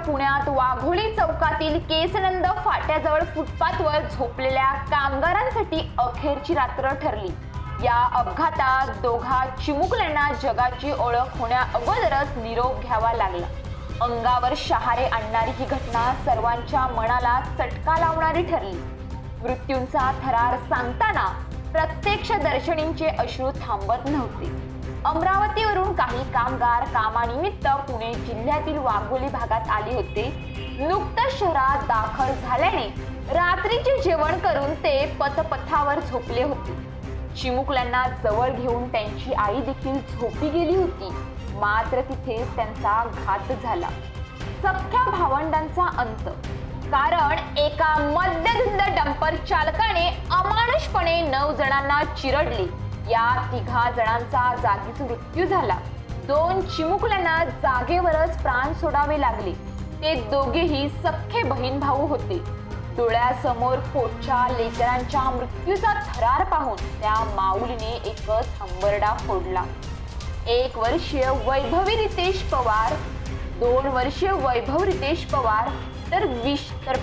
पुण्यात वाघोली चौकातील केसनंद फाट्याजवळ फुटपाथवर झोपलेल्या कामगारांसाठी अखेरची रात्र ठरली। या अपघातात दोघा चिमुकल्यांना जगाची ओळख होण्या अगोदरच निरोप घ्यावा लागला। अंगावर शहारे आणणारी ही घटना सर्वांच्या मनाला चटका लावणारी ठरली। मृत्यूंचा थरार सांगताना प्रत्यक्षदर्शनींचे अश्रू थांबत नव्हते। अमरावतीवरून काही कामगार कामानिमित्त पुणे जिल्ह्यातील वाघोली भागात आले होते। नुकतंच शहरात दाखल झाल्याने रात्रीचे जेवण करून ते पथपथावर झोपले होते। चिमुकल्यांना जवळ घेऊन त्यांची आई देखील झोपी गेली होती, मात्र तिथेच त्यांचा घात झाला। सख्ख्या भावंडांचा अंत। कारण एका मद्यधुंद डंपर चालकाने अमानुषपणे 9 जणांना चिरडले। या 3 जणांचा जागीच मृत्यू झाला। 2 चिमुकल्यांना जागेवरच प्राण सोडावे लागले। ते दोघेही सख्खे बहीण भाऊ होते। डोळ्यासमोर पोटच्या लेकरांच्या मृत्यूचा थरार पाहून त्या माऊलीने एकच हंबरडा फोडला। 1 वर्षीय वैभवी रितेश पवार, 2 वर्षीय वैभव रितेश पवार तर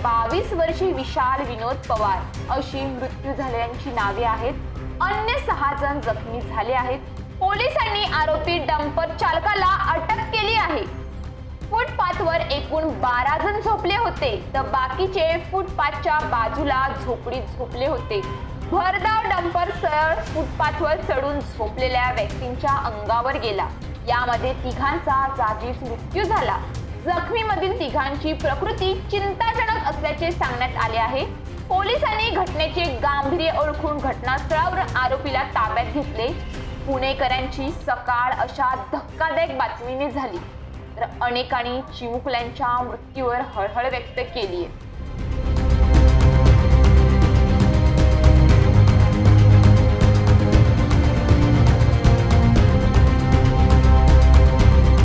22 वर्षीय विशाल विनोद पवार अशी मृत्यू झालेल्यांची नावे आहेत। अन्य 6 जण जखमी झाले आहेत। पोलिसांनी आरोपी डंपर चालकाला अटक केली आहे। फुटपाथवर एकूण 12 जण झोपले होते, तर बाकीचे फुटपाथच्या बाजूला झोपडीत झोपले होते। भरधाव डंपर सरळ फुटपाथवर चढून झोपलेल्या व्यक्तींच्या अंगावर गेला। यामध्ये 3घांचा जागीच मृत्यू झाला। जखमीमधील 3घांची प्रकृती चिंताजनक असल्याचे सांगण्यात आले आहे। पोलिसांनी घटनेचे गांभीर्य ओळखून घटनास्थळावर आरोपीला ताब्यात घेतले। पुणेकरांची सकाळ अशा धक्कादायक बातमीने झाली, तर अनेकांनी चिमुकल्यांच्या मृत्यूवर हळहळ व्यक्त केली आहे।